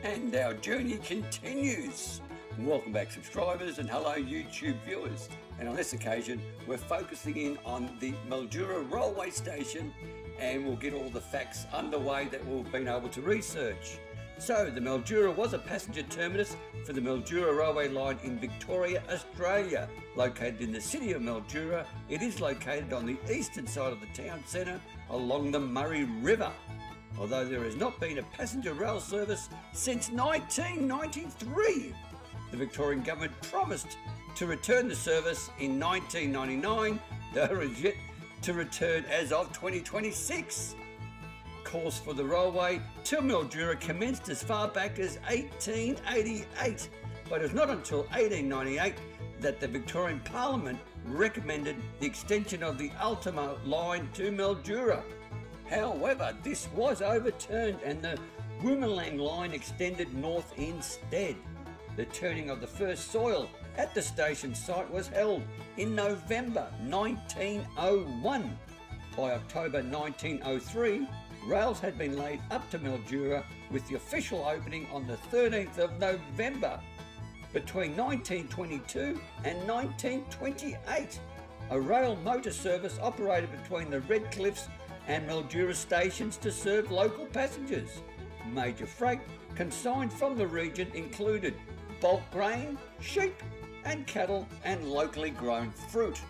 And our journey continues. Welcome back, subscribers, and hello YouTube viewers. And on this occasion we're focusing in on the Mildura railway station, and we'll get all the facts underway that we've been able to research. So the Mildura was a passenger terminus for the Mildura railway line in Victoria, Australia. Located in the city of Mildura, it is located on the eastern side of the town centre along the Murray River. Although there has not been a passenger rail service since 1993. The Victorian Government promised to return the service in 1999, though it is yet to return as of 2026. Course for the railway to Mildura commenced as far back as 1888, but it was not until 1898 that the Victorian Parliament recommended the extension of the Ultima line to Mildura. However, this was overturned and the Woomelang line extended north instead. The turning of the first soil at the station site was held in November 1901. By October 1903, rails had been laid up to Mildura with the official opening on the 13th of November. Between 1922 and 1928, a rail motor service operated between the Red Cliffs and Mildura stations to serve local passengers. Major freight consigned from the region included bulk grain, sheep and cattle, and locally grown fruit.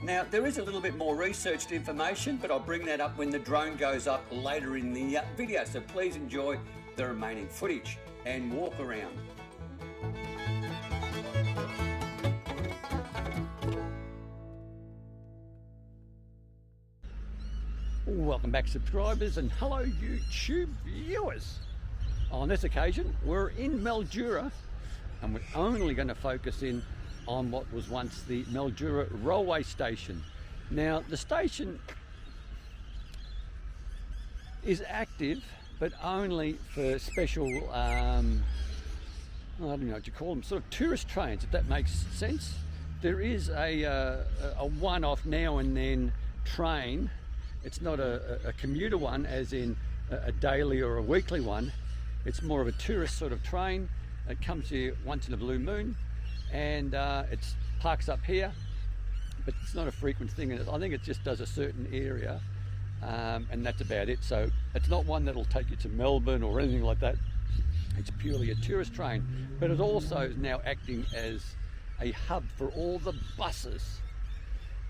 Now, there is a little bit more researched information, but I'll bring that up when the drone goes up later in the video, so please enjoy the remaining footage and walk around. Welcome back, subscribers, and hello YouTube viewers. On this occasion we're in Mildura, and we're only going to focus in on what was once the Mildura railway station. Now, the station is active, but only for special I don't know what you call them, sort of tourist trains, if that makes sense. There is a one-off now and then train. It's not a commuter one, as in a daily or a weekly one. It's more of a tourist sort of train. It comes here once in a blue moon, and it parks up here, but it's not a frequent thing. And I think it just does a certain area, and that's about it. So it's not one that'll take you to Melbourne or anything like that. It's purely a tourist train, but it also is now acting as a hub for all the buses.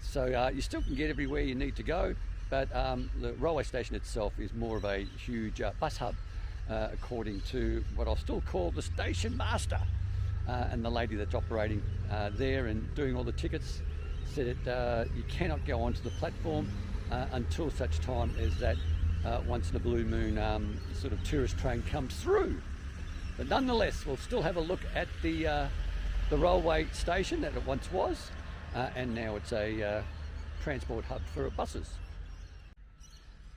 So you still can get everywhere you need to go, but the railway station itself is more of a huge bus hub, according to what I'll still call the station master. And the lady that's operating there and doing all the tickets said that you cannot go onto the platform until such time as that once in a blue moon sort of tourist train comes through. But nonetheless, we'll still have a look at the railway station that it once was, and now it's a transport hub for buses.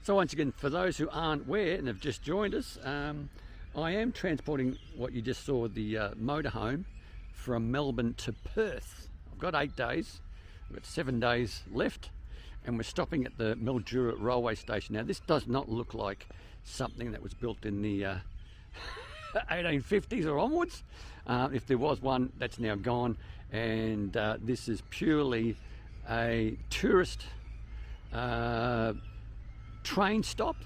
So once again, for those who aren't aware and have just joined us, I am transporting what you just saw, the motorhome, from Melbourne to Perth. I've got 8 days, I've got 7 days left, and we're stopping at the Mildura railway station. Now, this does not look like something that was built in the 1850s or onwards. If there was one, that's now gone, and this is purely a tourist train stop,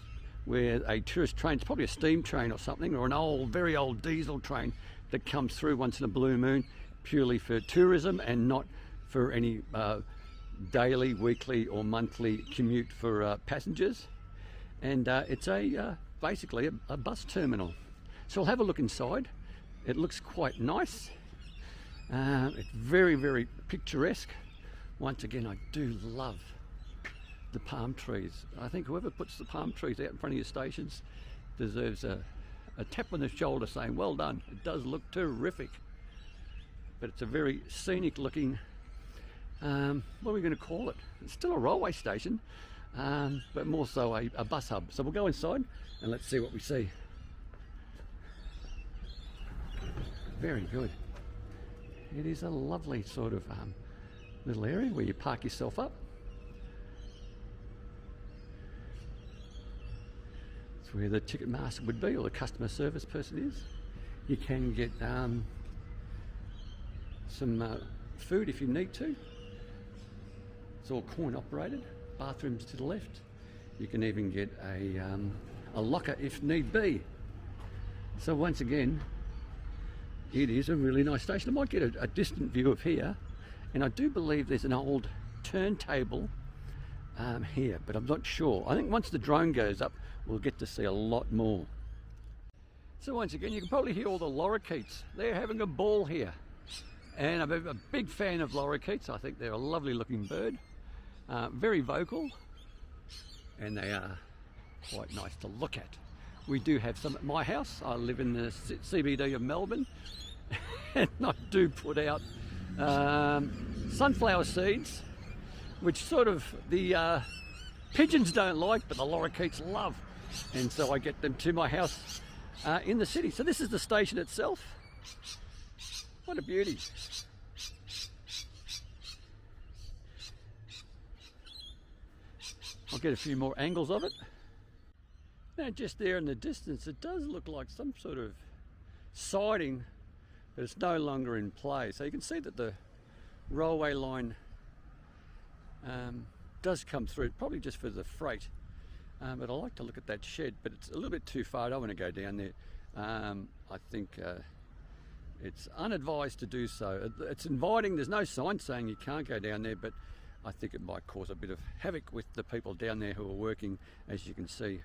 where a tourist train, it's probably a steam train or something, or an old, very old diesel train that comes through once in a blue moon, purely for tourism and not for any daily, weekly or monthly commute for passengers. And it's basically a bus terminal. So we'll have a look inside. It looks quite nice. It's very, very picturesque. Once again, I do love the palm trees. I think whoever puts the palm trees out in front of your stations deserves a tap on the shoulder saying, well done. It does look terrific. But it's a very scenic looking, what are we going to call it? It's still a railway station, but more so a bus hub. So we'll go inside and let's see what we see. Very good. It is a lovely sort of little area where you park yourself up. where the ticket master would be, or the customer service person is. You can get some food if you need to. It's all coin operated. Bathrooms to the left. You can even get a locker if need be. So once again, it is a really nice station. I might get a distant view of here, and I do believe there's an old turntable here, but I'm not sure. I think once the drone goes up, we'll get to see a lot more. So once again, you can probably hear all the lorikeets. They're having a ball here. And I'm a big fan of lorikeets. I think they're a lovely looking bird. Very vocal. And they are quite nice to look at. We do have some at my house. I live in the CBD of Melbourne. And I do put out sunflower seeds, which sort of the pigeons don't like, but the lorikeets love. And so I get them to my house in the city. So this is the station itself. What a beauty. I'll get a few more angles of it. Now just there in the distance, it does look like some sort of siding, but it's no longer in play. So you can see that the railway line does come through, probably just for the freight. But I like to look at that shed, but it's a little bit too far. I don't want to go down there. I think it's unadvised to do so. It's inviting. There's no sign saying you can't go down there, but I think it might cause a bit of havoc with the people down there who are working, as you can see,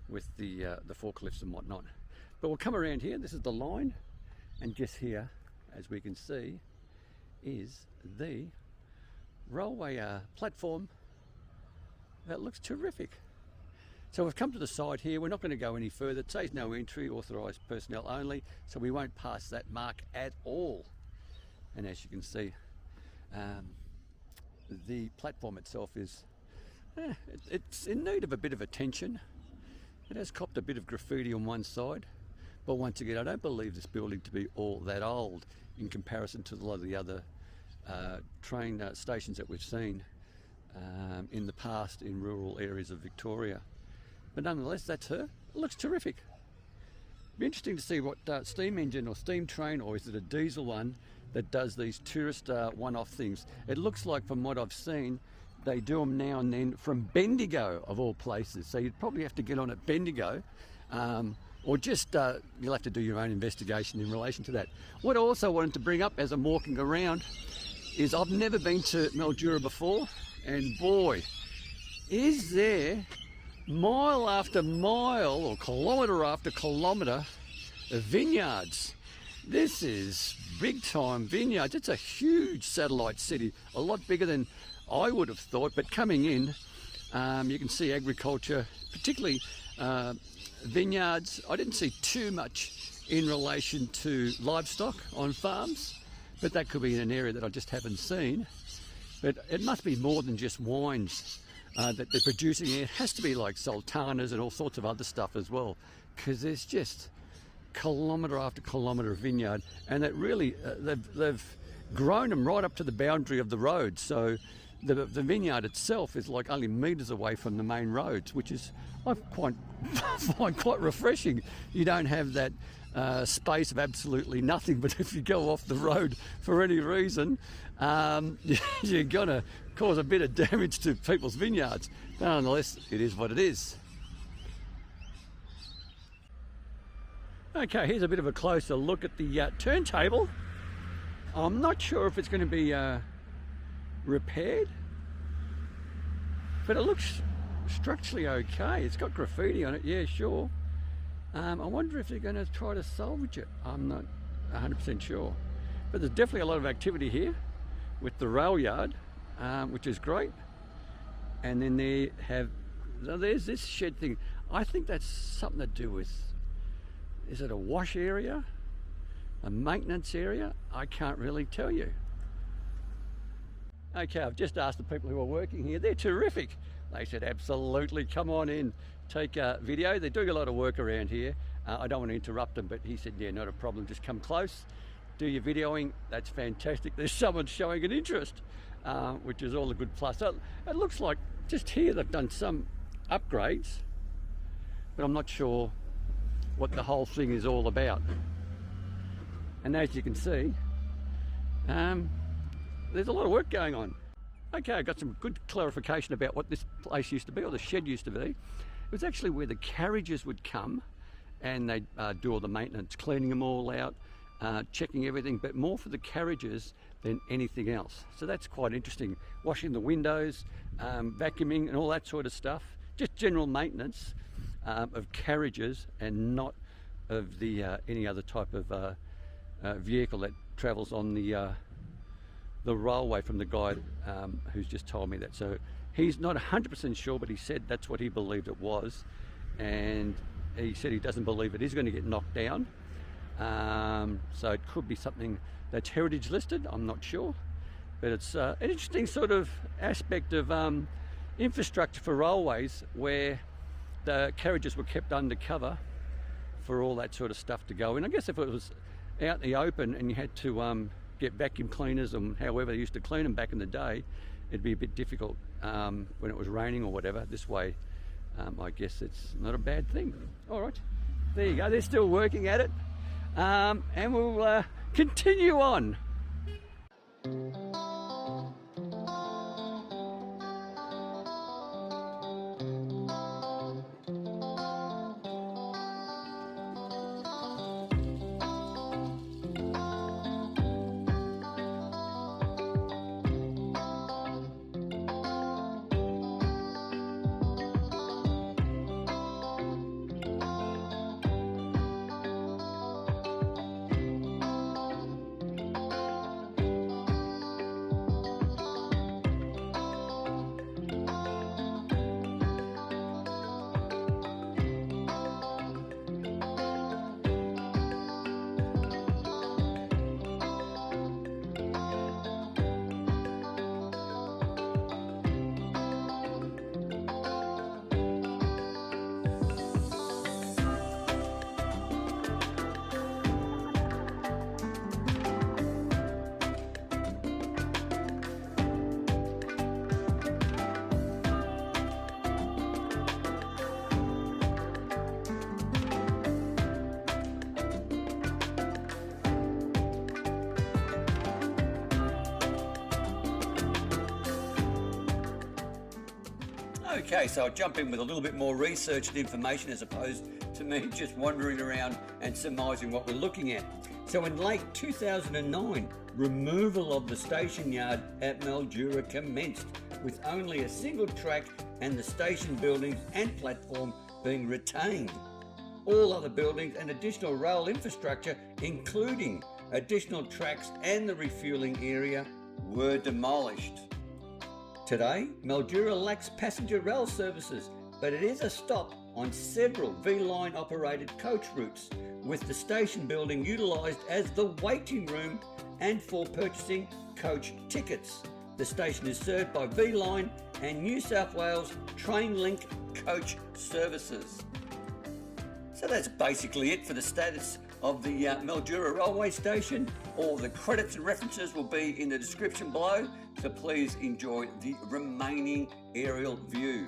with the forklifts and whatnot. But we'll come around here. This is the line, and just here, as we can see, is the railway platform. That looks terrific. So we've come to the side here. We're not going to go any further. It says no entry, authorised personnel only, so we won't pass that mark at all. And as you can see, the platform itself is it's in need of a bit of attention. It has copped a bit of graffiti on one side, but once again, I don't believe this building to be all that old in comparison to a lot of the other train stations that we've seen in the past in rural areas of Victoria. But nonetheless, that's her. It looks terrific. Be interesting to see what steam engine or steam train, or is it a diesel one, that does these tourist one-off things. It looks like, from what I've seen, they do them now and then from Bendigo, of all places. So you'd probably have to get on at Bendigo, or just you'll have to do your own investigation in relation to that. What I also wanted to bring up as I'm walking around is I've never been to Mildura before, and boy, is there mile after mile or kilometre after kilometre of vineyards. This is big time vineyards. It's a huge satellite city, a lot bigger than I would have thought, but coming in, you can see agriculture, particularly vineyards. I didn't see too much in relation to livestock on farms, but that could be in an area that I just haven't seen. But it must be more than just wines that they're producing here. It has to be like sultanas and all sorts of other stuff as well, because there's just kilometre after kilometre of vineyard, and that really they've grown them right up to the boundary of the road. So the vineyard itself is like only metres away from the main roads, which is I find quite refreshing. You don't have that space of absolutely nothing, but if you go off the road for any reason, you're going to cause a bit of damage to people's vineyards. But nonetheless, it is what it is. Okay, here's a bit of a closer look at the turntable. I'm not sure if it's going to be repaired, but it looks structurally okay. It's got graffiti on it, yeah, sure. I wonder if they're going to try to salvage it. I'm not 100% sure. But there's definitely a lot of activity here with the rail yard, which is great. And then there's this shed thing. I think that's something to do with, is it a wash area? A maintenance area? I can't really tell you. Okay, I've just asked the people who are working here. They're terrific. They said, absolutely, come on in, take a video. They're doing a lot of work around here. I don't want to interrupt them, but he said, yeah, not a problem, just come close, do your videoing. That's fantastic. There's someone showing an interest, which is all a good plus. So it looks like just here they've done some upgrades. but I'm not sure what the whole thing is all about. And as you can see, there's a lot of work going on. Okay, I got some good clarification about what this place used to be, or the shed used to be. It was actually where the carriages would come and they'd do all the maintenance, cleaning them all out, checking everything, but more for the carriages than anything else. So that's quite interesting. Washing the windows, vacuuming and all that sort of stuff. Just general maintenance of carriages and not of the any other type of vehicle that travels on the railway, from the guy who's just told me that. So he's not 100% sure, but he said that's what he believed it was, and he said he doesn't believe it is going to get knocked down. So it could be something that's heritage listed, I'm not sure, but it's an interesting sort of aspect of infrastructure for railways, where the carriages were kept undercover for all that sort of stuff to go in. I guess if it was out in the open and you had to get vacuum cleaners and however they used to clean them back in the day, it'd be a bit difficult when it was raining or whatever. This way, I guess it's not a bad thing. All right, there you go. They're still working at it, and we'll continue on. Okay, so I'll jump in with a little bit more researched information as opposed to me just wandering around and surmising what we're looking at. So in late 2009, removal of the station yard at Mildura commenced, with only a single track and the station buildings and platform being retained. All other buildings and additional rail infrastructure, including additional tracks and the refuelling area, were demolished. Today, Mildura lacks passenger rail services, but it is a stop on several V-Line operated coach routes, with the station building utilised as the waiting room and for purchasing coach tickets. The station is served by V-Line and New South Wales Trainlink coach services. So that's basically it for the status of the Mildura railway station. All the credits and references will be in the description below, so please enjoy the remaining aerial view.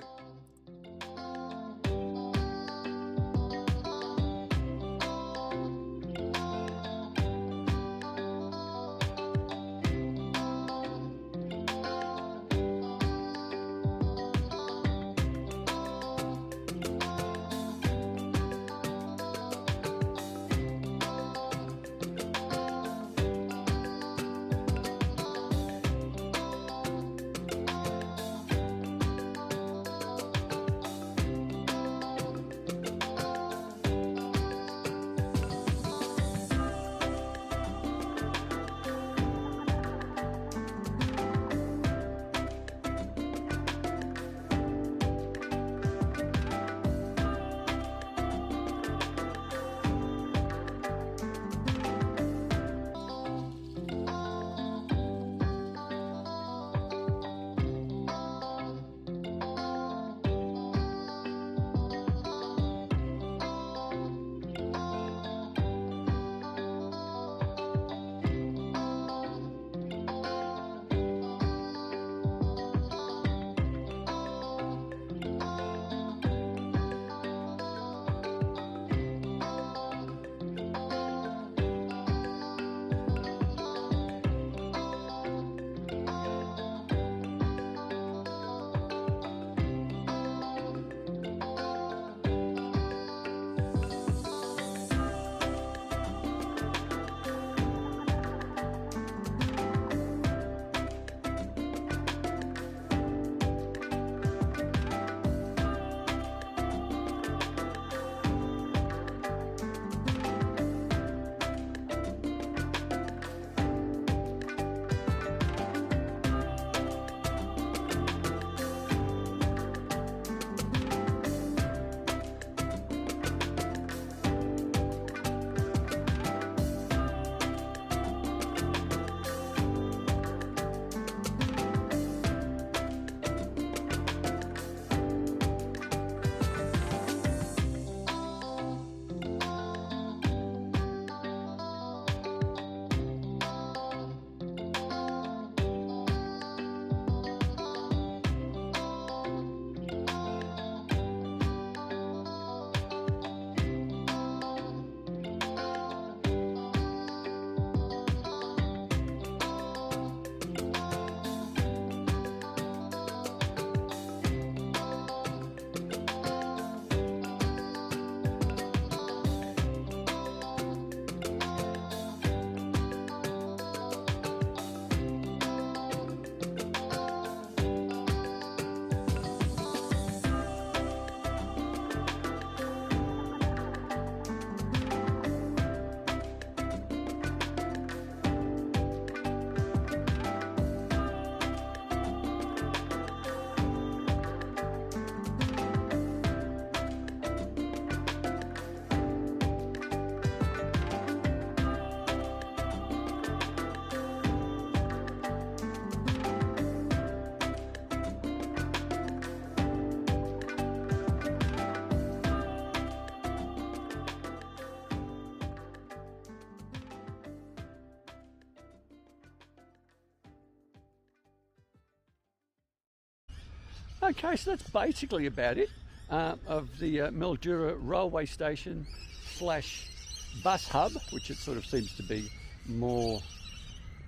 Okay, so that's basically about it of the Mildura railway station / bus hub, which it sort of seems to be more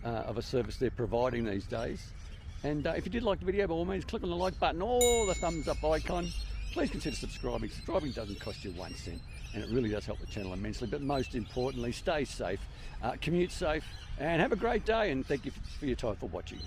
of a service they're providing these days. And if you did like the video, by all means, click on the like button or the thumbs up icon. Please consider subscribing. Subscribing doesn't cost you 1 cent, and it really does help the channel immensely. But most importantly, stay safe, commute safe, and have a great day. And thank you for your time for watching.